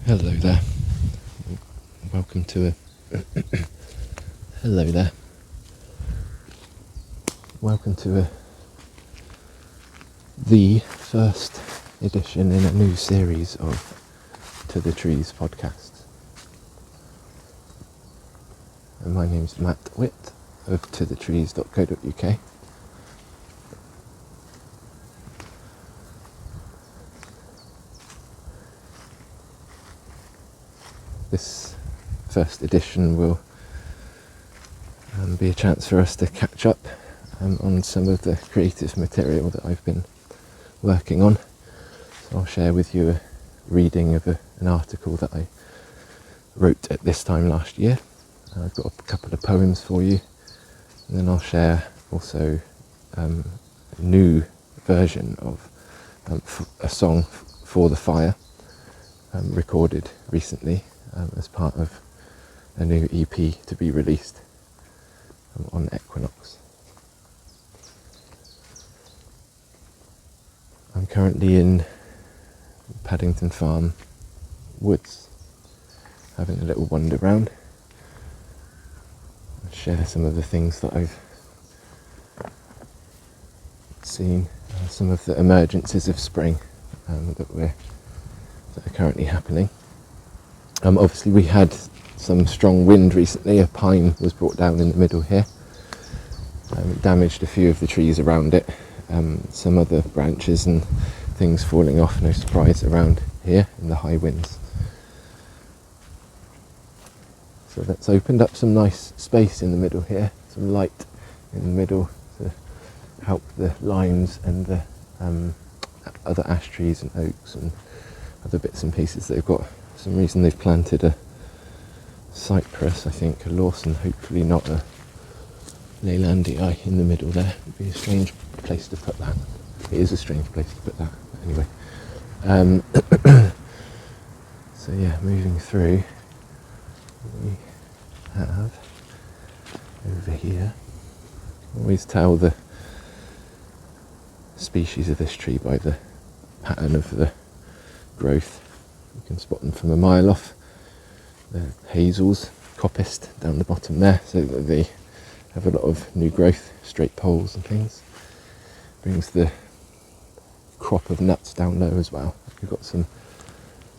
Hello there. Welcome to Hello there. Welcome to the first edition in a new series of To the Trees podcasts. And my name's Matt Witt of tothetrees.co.uk. This first edition will be a chance for us to catch up on some of the creative material that I've been working on. So I'll share with you a reading of an article that I wrote at this time last year. I've got a couple of poems for you, and then I'll share also a new version of a song for the fire recorded recently as part of a new EP to be released on Equinox. I'm currently in Paddington Farm woods, having a little wander round. I'll share some of the things that I've seen, some of the emergences of spring that are currently happening. Obviously we had some strong wind recently. A pine was brought down in the middle here. It damaged a few of the trees around it. Some other branches and things falling off, no surprise, around here in the high winds. So that's opened up some nice space in the middle here, some light in the middle to help the limes and the other ash trees and oaks and other bits and pieces. They've got, for some reason they've planted a cypress, I think, a Lawson, hopefully not a Leylandii in the middle there. It would be a strange place to put that. It is a strange place to put that, but anyway. So yeah, moving through, we have over here, always tell the species of this tree by the pattern of the growth. You can spot them from a mile off. The hazels, coppiced down the bottom there, so that they have a lot of new growth, straight poles and things. Brings the crop of nuts down low as well. We've got some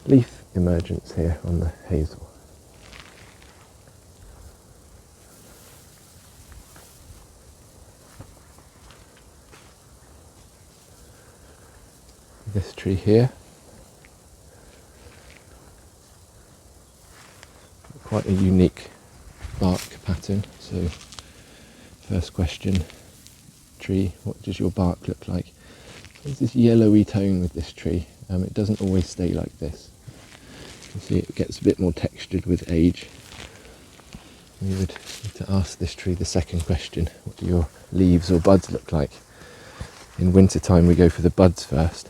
leaf emergence here on the hazel. This tree here, quite a unique bark pattern. So first question, tree, what does your bark look like? There's this yellowy tone with this tree. It doesn't always stay like this. You can see it gets a bit more textured with age. We would need to ask this tree the second question, what do your leaves or buds look like? In wintertime we go for the buds first.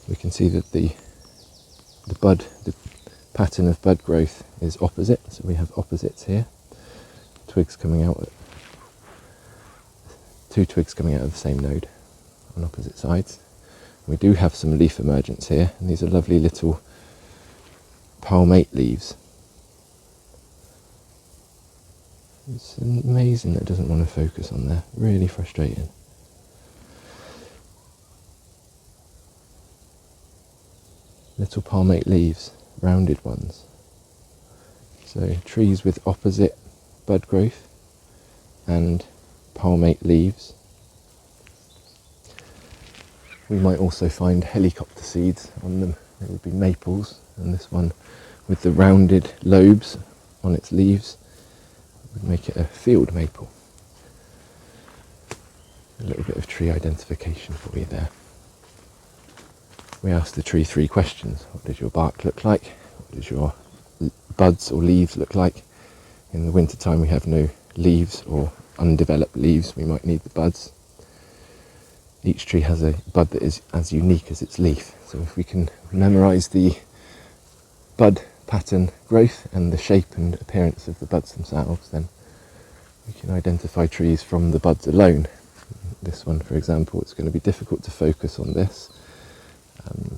We can see that the pattern of bud growth is opposite, so we have opposites here. Twigs coming out, two twigs coming out of the same node on opposite sides. We do have some leaf emergence here, and these are lovely little palmate leaves. It's amazing that it doesn't want to focus on there, really frustrating. Little palmate leaves, rounded ones. So trees with opposite bud growth and palmate leaves. We might also find helicopter seeds on them. It would be maples, and this one with the rounded lobes on its leaves would make it a field maple. A little bit of tree identification for you there. We asked the tree 3 questions. What does your bark look like? What does your buds or leaves look like? In the wintertime we have no leaves or undeveloped leaves. We might need the buds. Each tree has a bud that is as unique as its leaf. So if we can memorise the bud pattern growth and the shape and appearance of the buds themselves, then we can identify trees from the buds alone. This one, for example, it's going to be difficult to focus on this,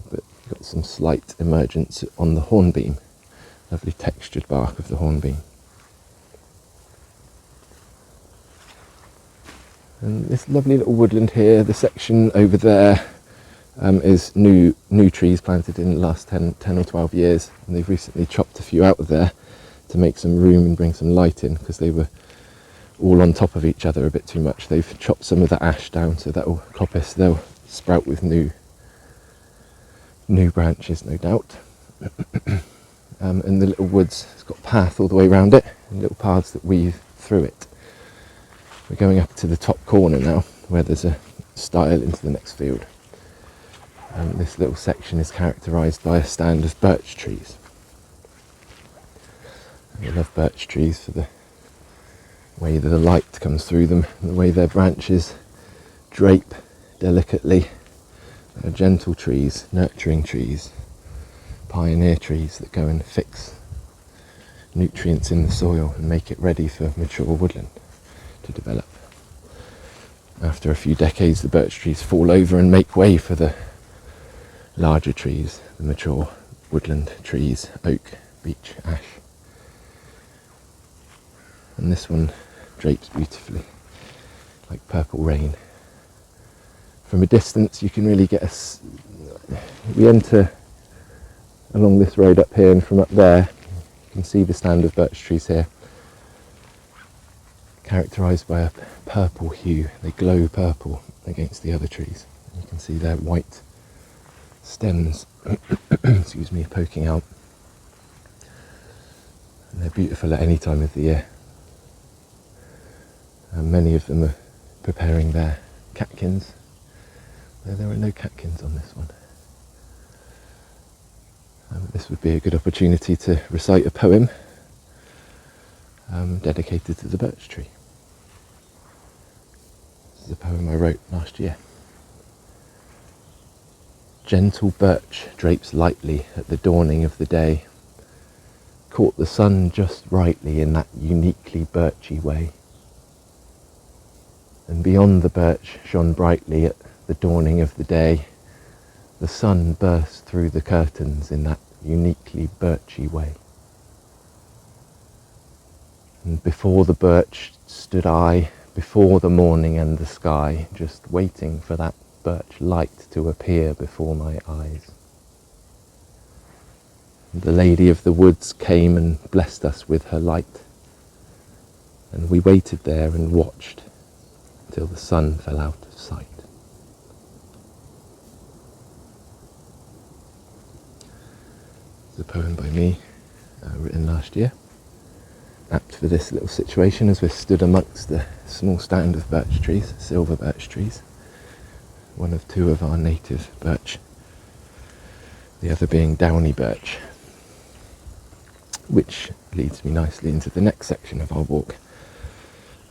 but You've got some slight emergence on the hornbeam, lovely textured bark of the hornbeam. And this lovely little woodland here, the section over there is new trees planted in the last 10 or 12 years, and they've recently chopped a few out of there to make some room and bring some light in, because they were all on top of each other a bit too much. They've chopped some of the ash down, so that will coppice, they'll sprout with new branches, no doubt. And the little woods, it's got a path all the way around it, and little paths that weave through it. We're going up to the top corner now, where there's a stile into the next field. This little section is characterised by a stand of birch trees. I love birch trees for the way that the light comes through them, and the way their branches drape delicately. They're gentle trees, nurturing trees, pioneer trees that go and fix nutrients in the soil and make it ready for mature woodland to develop. After a few decades, the birch trees fall over and make way for the larger trees, the mature woodland trees, oak, beech, ash. And this one drapes beautifully, like purple rain. From a distance you can really get we enter along this road up here, and from up there you can see the stand of birch trees here, characterised by a purple hue. They glow purple against the other trees. You can see their white stems excuse me, poking out, and they're beautiful at any time of the year. And many of them are preparing their catkins. There are no catkins on this one. This would be a good opportunity to recite a poem dedicated to the birch tree. This is a poem I wrote last year. Gentle birch drapes lightly at the dawning of the day, caught the sun just rightly in that uniquely birchy way. And beyond the birch shone brightly at the dawning of the day, the sun burst through the curtains in that uniquely birchy way. And before the birch stood I, before the morning and the sky, just waiting for that birch light to appear before my eyes. The lady of the woods came and blessed us with her light, and we waited there and watched till the sun fell out of sight. It's a poem by me, written last year, apt for this little situation as we're stood amongst the small stand of birch trees, silver birch trees, one of two of our native birch, the other being Downy Birch, which leads me nicely into the next section of our walk.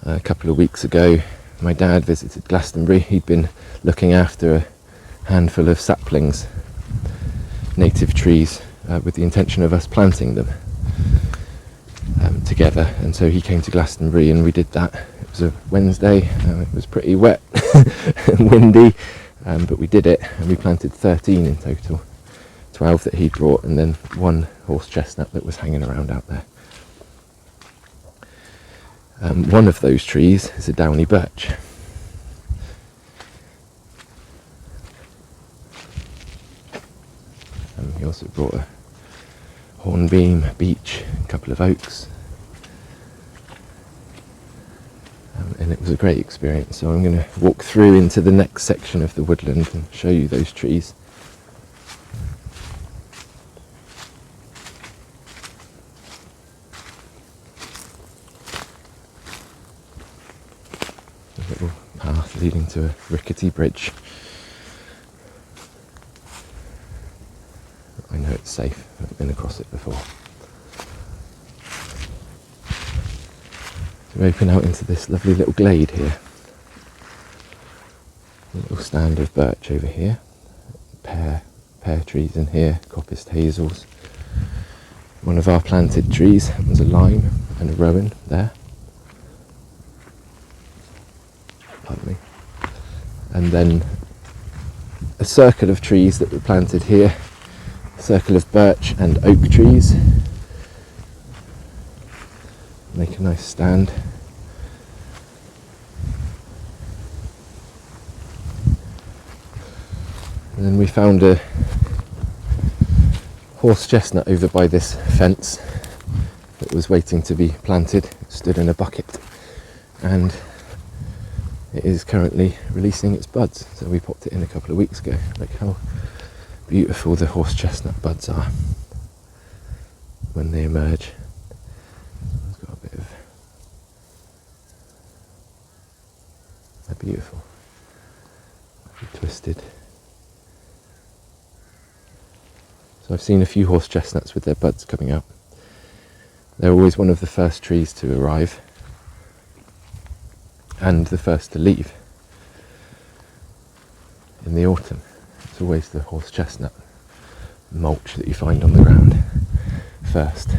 A couple of weeks ago, my dad visited Glastonbury. He'd been looking after a handful of saplings, native trees, with the intention of us planting them together. And so he came to Glastonbury and we did that. It was a Wednesday, it was pretty wet and windy, but we did it, and we planted 13 in total. 12 that he brought, and then one horse chestnut that was hanging around out there. One of those trees is a Downy Birch. He also brought a hornbeam, a beech, a couple of oaks. And it was a great experience. So I'm going to walk through into the next section of the woodland and show you those trees. A little path leading to a rickety bridge. I know it's safe, I've been across it before. So we open out into this lovely little glade here. A little stand of birch over here, pear trees in here, coppiced hazels. One of our planted trees was a lime and a rowan there. Pardon me. And then a circle of trees that were planted here circle of birch and oak trees. Make a nice stand. And then we found a horse chestnut over by this fence that was waiting to be planted. It stood in a bucket and it is currently releasing its buds. So we popped it in a couple of weeks ago. Look how beautiful the horse chestnut buds are when they emerge. It's got a bit of... they're beautiful. Twisted. So I've seen a few horse chestnuts with their buds coming out. They're always one of the first trees to arrive and the first to leave in the autumn. It's always the horse chestnut mulch that you find on the ground first.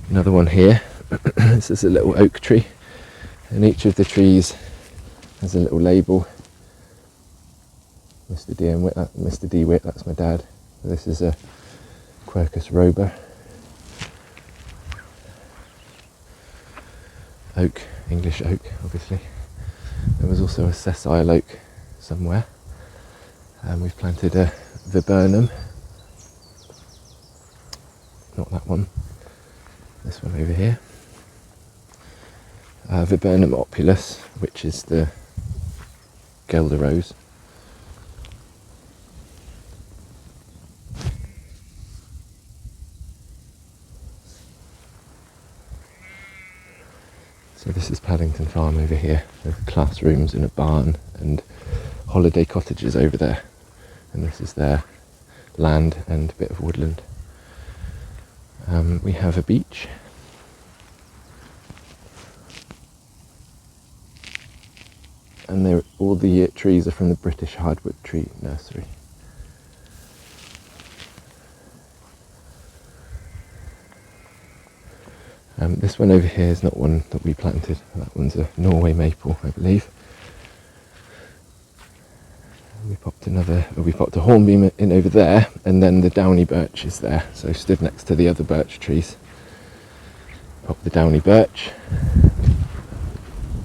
Another one here. This is a little oak tree, and each of the trees has a little label. Mr. D. and Witt, Mr. D. Witt, that's my dad. This is a Quercus robur. Oak, English oak, obviously. There was also a sessile oak somewhere. And we've planted a viburnum. Not that one. This one over here. Viburnum opulus, which is the Guelder rose. So this is Paddington Farm over here. There's classrooms and a barn and holiday cottages over there. And this is their land and a bit of woodland. We have a beach. And all the trees are from the British hardwood tree nursery. This one over here is not one that we planted. That one's a Norway maple, I believe. We popped a hornbeam in over there, and then the Downy Birch is there, so stood next to the other birch trees. Popped the Downy Birch,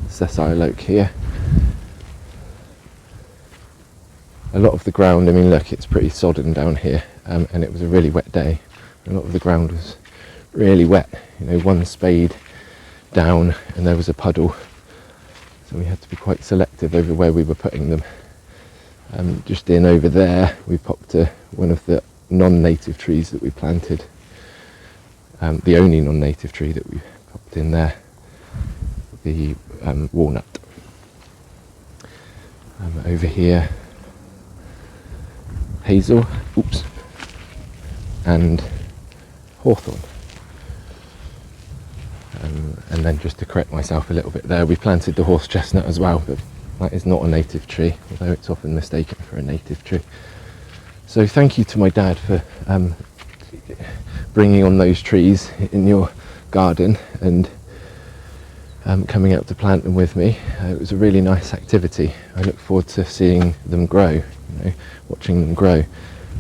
sessile oak here. A lot of the ground, I mean look, it's pretty sodden down here, and it was a really wet day. A lot of the ground was really wet, you know, one spade down and there was a puddle, so we had to be quite selective over where we were putting them. Just in over there we popped one of the non-native trees that we planted, the only non-native tree that we popped in there, the walnut. Over here hazel, and hawthorn. And then just to correct myself a little bit there, we planted the horse chestnut as well, but that is not a native tree, although it's often mistaken for a native tree. So thank you to my dad for bringing on those trees in your garden and coming out to plant them with me. It was a really nice activity. I look forward to seeing them grow, you know, watching them grow,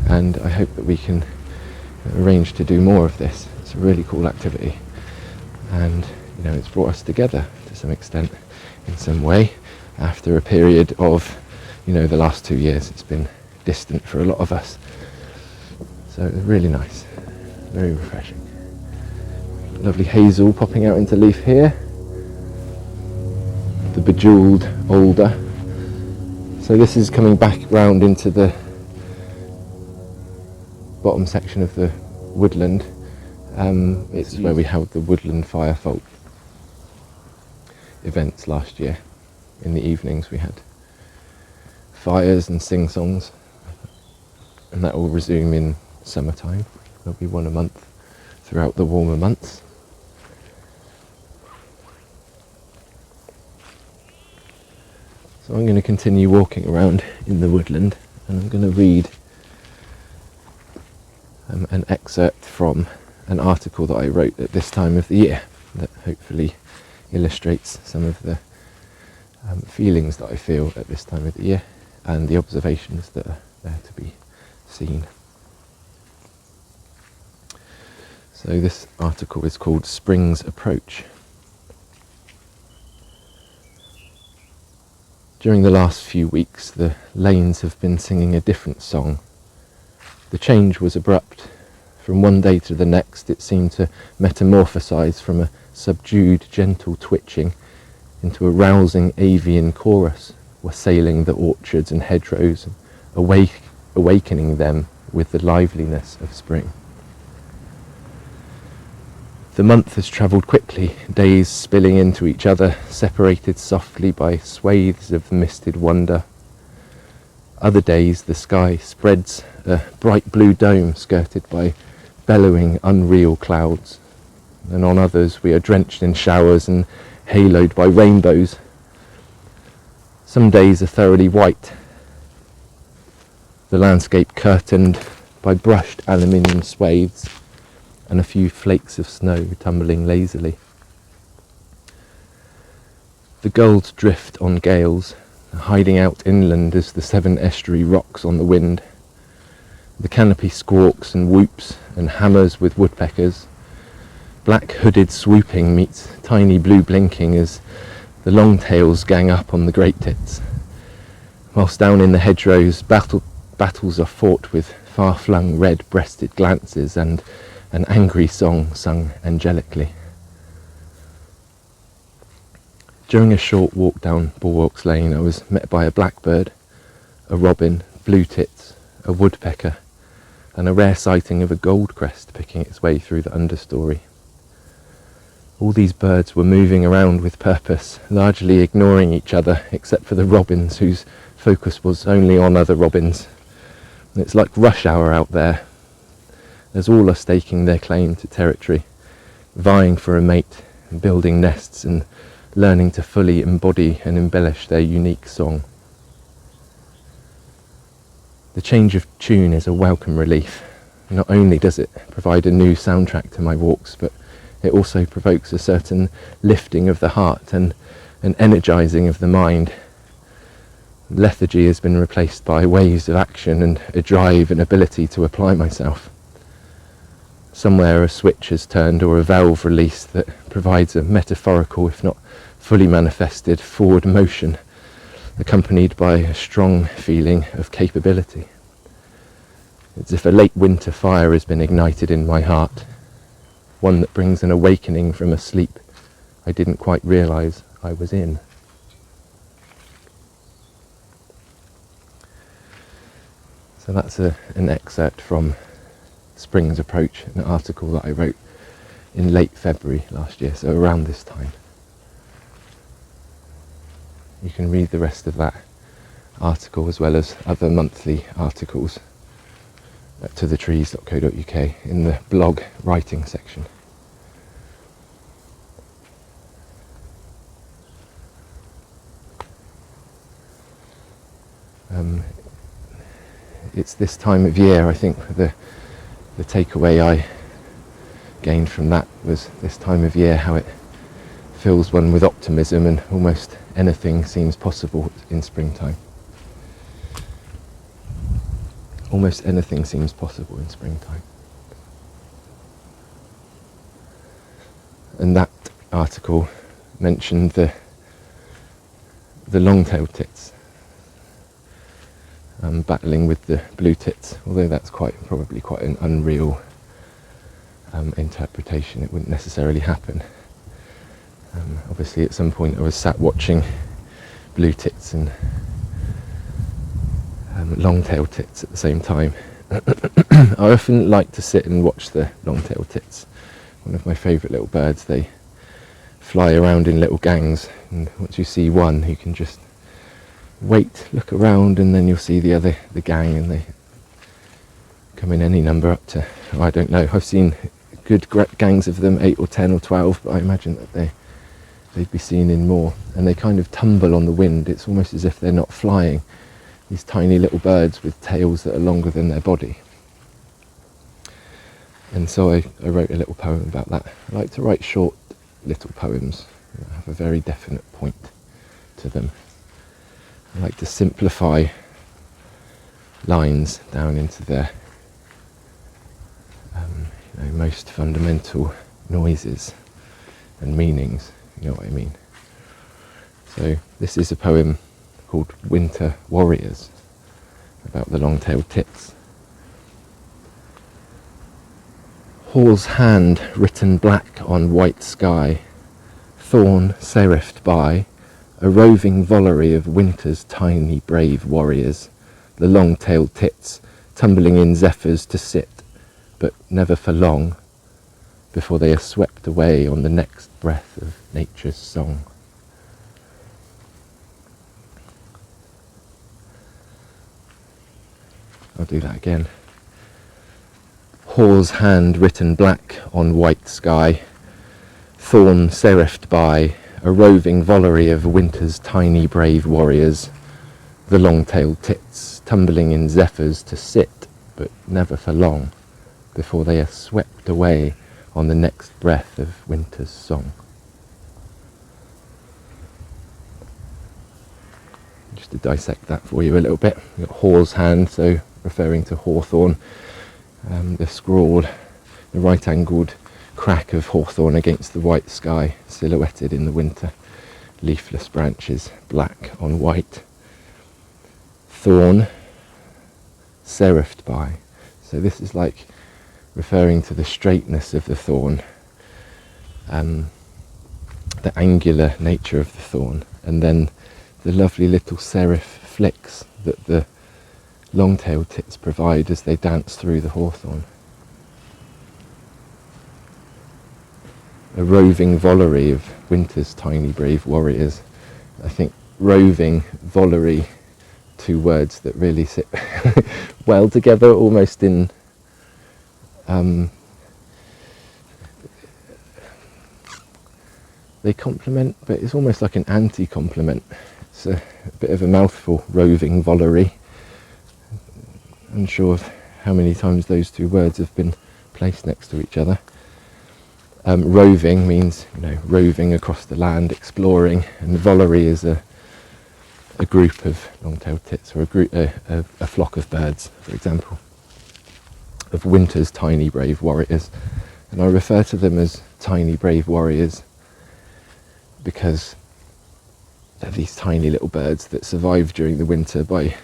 and I hope that we can arrange to do more of this. It's a really cool activity, and you know, it's brought us together to some extent in some way after a period of, you know, the last 2 years. It's been distant for a lot of us, so it was really nice, very refreshing. Lovely hazel popping out into leaf here, the bejewelled alder. So this is coming back round into the bottom section of the woodland. It's where we held the woodland fire folk events last year. In the evenings we had fires and sing-songs, and that will resume in summertime. There'll be one a month throughout the warmer months. So I'm going to continue walking around in the woodland, and I'm going to read an excerpt from an article that I wrote at this time of the year that hopefully illustrates some of the feelings that I feel at this time of the year and the observations that are there to be seen. So this article is called Spring's Approach. During the last few weeks, the lanes have been singing a different song. The change was abrupt. From one day to the next, it seemed to metamorphosize from a subdued, gentle twitching into a rousing avian chorus, wassailing the orchards and hedgerows, and awakening them with the liveliness of spring. The month has travelled quickly, days spilling into each other, separated softly by swathes of misted wonder. Other days the sky spreads a bright blue dome skirted by bellowing, unreal clouds, and on others we are drenched in showers and haloed by rainbows. Some days are thoroughly white, the landscape curtained by brushed aluminium swathes and a few flakes of snow tumbling lazily. The gulls drift on gales, hiding out inland as the Severn estuary rocks on the wind. The canopy squawks and whoops and hammers with woodpeckers. Black hooded swooping meets tiny blue blinking as the long-tails gang up on the great tits, whilst down in the hedgerows battles are fought with far-flung red-breasted glances and an angry song sung angelically. During a short walk down Bulwark's Lane, I was met by a blackbird, a robin, blue tits, a woodpecker, and a rare sighting of a goldcrest picking its way through the understory. All these birds were moving around with purpose, largely ignoring each other, except for the robins, whose focus was only on other robins. And it's like rush hour out there, as all are staking their claim to territory, vying for a mate, building nests and learning to fully embody and embellish their unique song. The change of tune is a welcome relief. Not only does it provide a new soundtrack to my walks, but it also provokes a certain lifting of the heart and an energising of the mind. Lethargy has been replaced by waves of action and a drive and ability to apply myself. Somewhere a switch has turned or a valve released that provides a metaphorical, if not fully manifested, forward motion, accompanied by a strong feeling of capability. It's as if a late winter fire has been ignited in my heart, one that brings an awakening from a sleep I didn't quite realise I was in. So that's an excerpt from Spring's Approach, an article that I wrote in late February last year, so around this time. You can read the rest of that article as well as other monthly articles at tothetrees.co.uk in the blog writing section. It's this time of year, I think, the takeaway I gained from that was this time of year, how it fills one with optimism and almost anything seems possible in springtime. Almost anything seems possible in springtime. And that article mentioned the long-tailed tits, battling with the blue tits, although that's probably quite an unreal interpretation. It wouldn't necessarily happen. Obviously at some point I was sat watching blue tits and long-tailed tits at the same time. I often like to sit and watch the long-tailed tits. One of my favourite little birds. They fly around in little gangs, and once you see one you can just wait, look around, and then you'll see the gang, and they come in any number up to, I don't know, I've seen good gangs of them, 8 or 10 or 12, but I imagine that they'd be seen in more, and they kind of tumble on the wind. It's almost as if they're not flying, these tiny little birds with tails that are longer than their body. And so I wrote a little poem about that. I like to write short little poems that have a very definite point to them. I like to simplify lines down into their most fundamental noises and meanings, you know what I mean. So this is a poem called Winter Warriors, about the long-tailed tits. Haw's hand written black on white sky, thorn serifed by, a roving vollery of winter's tiny brave warriors, the long-tailed tits tumbling in zephyrs to sit, but never for long, before they are swept away on the next breath of nature's song. I'll do that again. Haw's hand written black on white sky, thorn serifed by, a roving vollery of winter's tiny brave warriors, the long-tailed tits tumbling in zephyrs to sit, but never for long, before they are swept away on the next breath of winter's song. Just to dissect that for you a little bit, we've got Haw's hand, so referring to hawthorn, the scrawl, the right-angled crack of hawthorn against the white sky, silhouetted in the winter, leafless branches, black on white. Thorn, serifed by, so this is like referring to the straightness of the thorn, the angular nature of the thorn, and then the lovely little serif flicks that the long-tailed tits provide as they dance through the hawthorn. A roving vollery of winter's tiny brave warriors. I think roving, vollery, two words that really sit well together, almost in they complement, but it's almost like an anti-complement. It's a bit of a mouthful, roving vollery. Unsure of how many times those two words have been placed next to each other. Roving means, roving across the land, exploring, and vollery is a group of long-tailed tits, or a flock of birds, for example, of winter's tiny brave warriors. And I refer to them as tiny brave warriors because they're these tiny little birds that survive during the winter by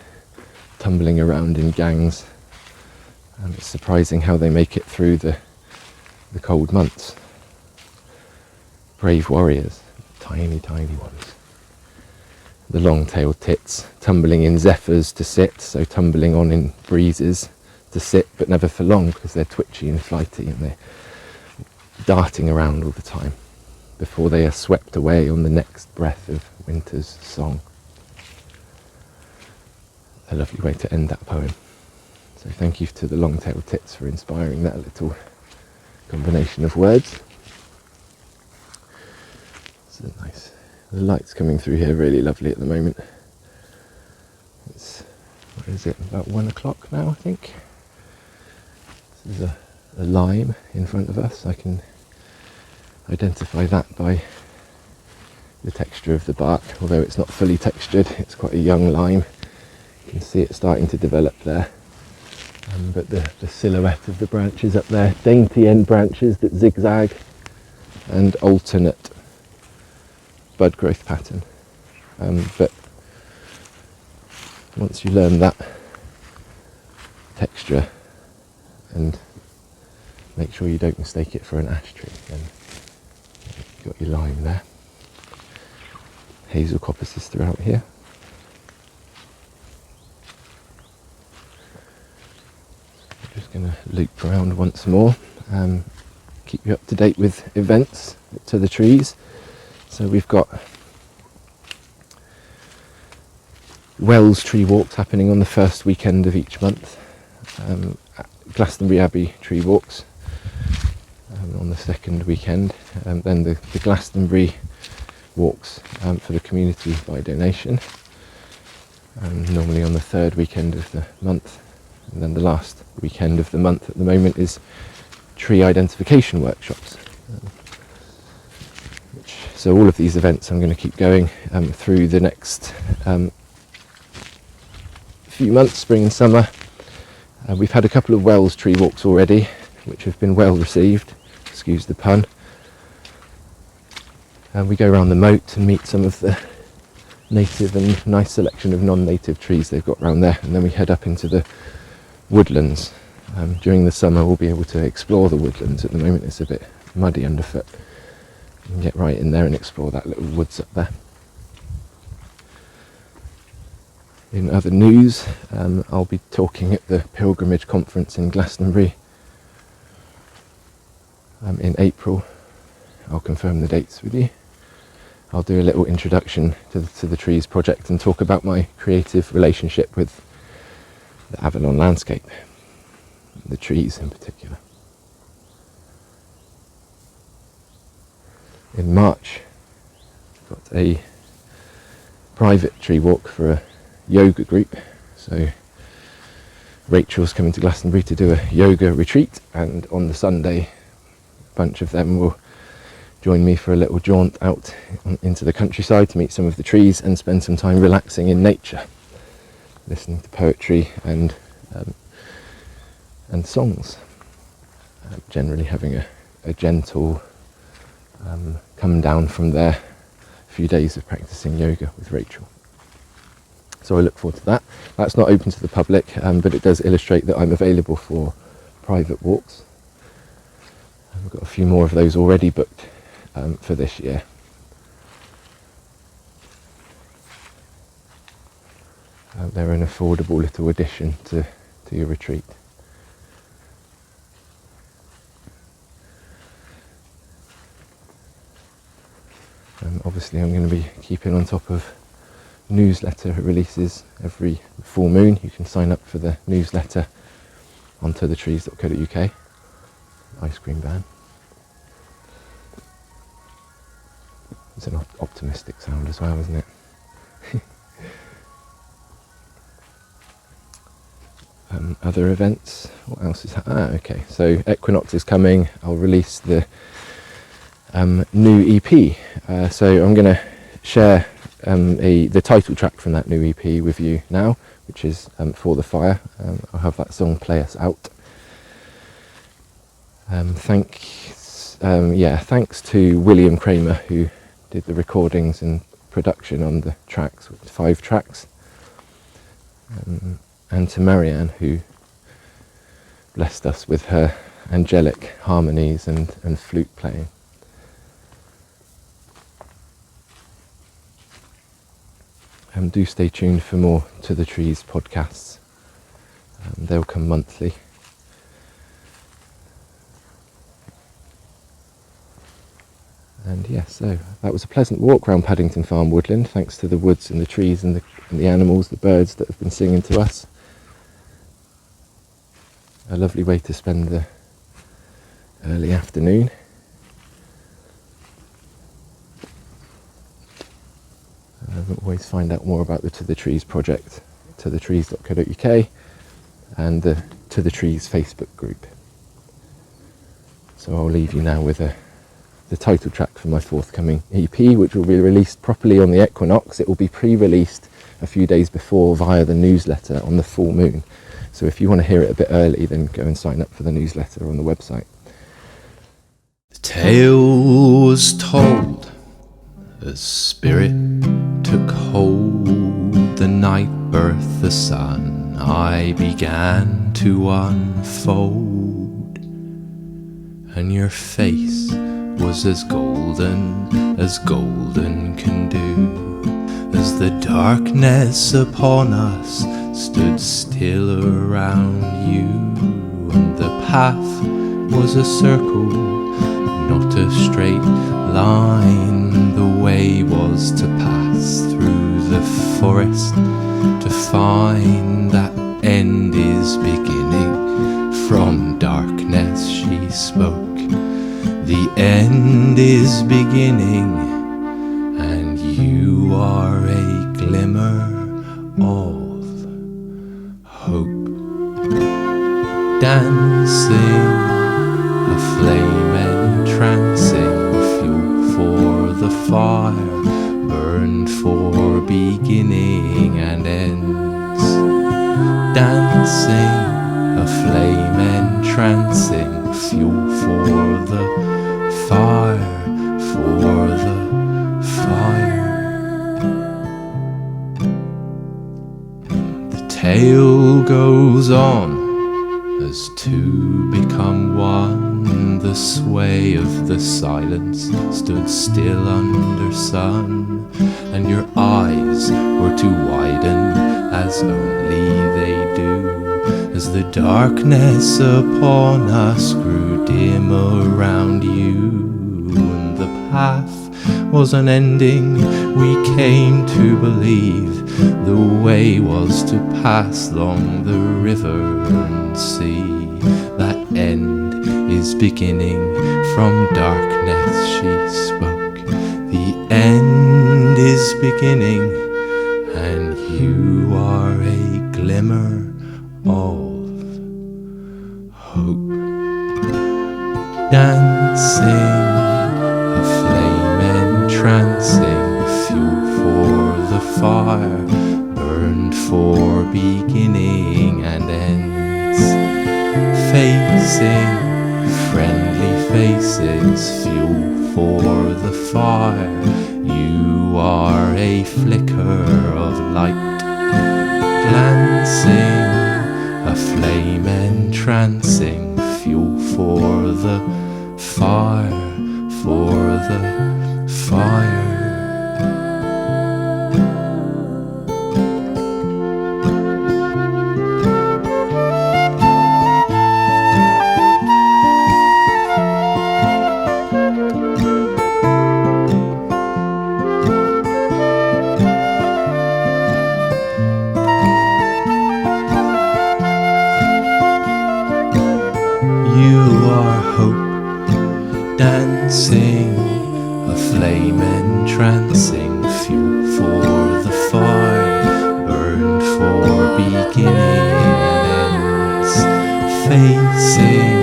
tumbling around in gangs, and it's surprising how they make it through the cold months. Brave warriors, tiny ones. The long-tailed tits tumbling in zephyrs to sit, so tumbling on in breezes to sit, but never for long, because they're twitchy and flighty and they're darting around all the time before they are swept away on the next breath of winter's song. A lovely way to end that poem. So thank you to the long-tailed tits for inspiring that little combination of words. So nice. The light's coming through here really lovely at the moment. It's, what is it, about 1 o'clock now, I think. This is a lime in front of us. I can identify that by the texture of the bark, although it's not fully textured, it's quite a young lime. You can see it starting to develop there. But the silhouette of the branches up there, dainty end branches that zigzag, and alternate bud growth pattern. But once you learn that texture and make sure you don't mistake it for an ash tree, then you've got your lime there. Hazel coppices throughout here. I'm just going to loop around once more, keep you up to date with events to the trees. So we've got Wells tree walks happening on the first weekend of each month, Glastonbury Abbey tree walks on the second weekend, then the Glastonbury walks for the community by donation, normally on the third weekend of the month, and then the last weekend of the month at the moment is tree identification workshops. So all of these events I'm going to keep going through the next few months, spring and summer. We've had a couple of Wells tree walks already, which have been well received, excuse the pun. And we go around the moat and meet some of the native and nice selection of non-native trees they've got around there, and then we head up into the woodlands. During the summer we'll be able to explore the woodlands. At the moment it's a bit muddy underfoot. You can get right in there and explore that little woods up there. In other news, I'll be talking at the Pilgrimage Conference in Glastonbury in April. I'll confirm the dates with you. I'll do a little introduction to the Trees project and talk about my creative relationship with the Avalon landscape, the trees in particular. In March, I've got a private tree walk for a yoga group. So Rachel's coming to Glastonbury to do a yoga retreat, and on the Sunday a bunch of them will join me for a little jaunt out into the countryside to meet some of the trees and spend some time relaxing in nature, listening to poetry and songs, generally having a gentle come down from there, a few days of practicing yoga with Rachel. So I look forward to that. That's not open to the public, but it does illustrate that I'm available for private walks. We've got a few more of those already booked for this year. They're an affordable little addition to your retreat. Obviously I'm going to be keeping on top of newsletter releases every full moon. You can sign up for the newsletter on tothetrees.co.uk. Ice cream van. It's an optimistic sound as well, isn't it? Other events, what else is okay, so Equinox is coming. I'll release the new EP, so I'm going to share the title track from that new EP with you now, which is For the Fire. I'll have that song play us out. Thanks to William Kramer, who did the recordings and production on the tracks, 5 tracks, and to Marianne, who blessed us with her angelic harmonies and flute playing. Do stay tuned for more To the Trees podcasts. They'll come monthly. And yeah, so that was a pleasant walk around Paddington Farm woodland, thanks to the woods and the trees and the animals, the birds that have been singing to us. A lovely way to spend the early afternoon. Always find out more about the To the Trees project, tothetrees.co.uk, and the To the Trees Facebook group. So I'll leave you now with the title track for my forthcoming EP, which will be released properly on the equinox. It will be pre-released a few days before via the newsletter on the full moon. So if you want to hear it a bit early, then go and sign up for the newsletter on the website. The tale was told as spirit took hold. The night birthed the sun, I began to unfold, and your face was as golden can do, as the darkness upon us stood still around you, and the path was a circle, not a straight line. The way was to pass through the forest, to find that end is beginning. From darkness she spoke, the end is beginning, and you are a glimmer of hope. Dancing, a flame entrancing, fuel for the fire, burned for beginning and ends. Dancing, a flame entrancing, fuel for the fire, for the fire. The tale goes on as two become one. The sway of the silence stood still under sun, and your eyes were to widen as only they do, as the darkness upon us grew dim around you, and the path was unending. We came to believe the way was to pass along the river and see that end is beginning. From darkness she spoke, the end is beginning, and you are a glimmer of hope. Dancing, a flame entrancing, fuel for the fire, burned for beginning and ends. Facing friendly faces, fuel for the fire. You are a flicker of light, glancing, a flame entrancing, fuel for the fire, for the fire. Dancing, a flame entrancing, fuel for the fire, burned for beginning and ends. Facing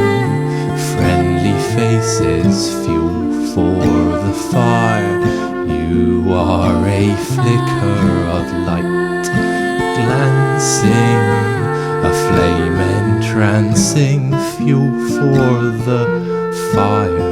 friendly faces, fuel for the fire. You are a flicker of light, glancing, a flame entrancing, fuel for the fire,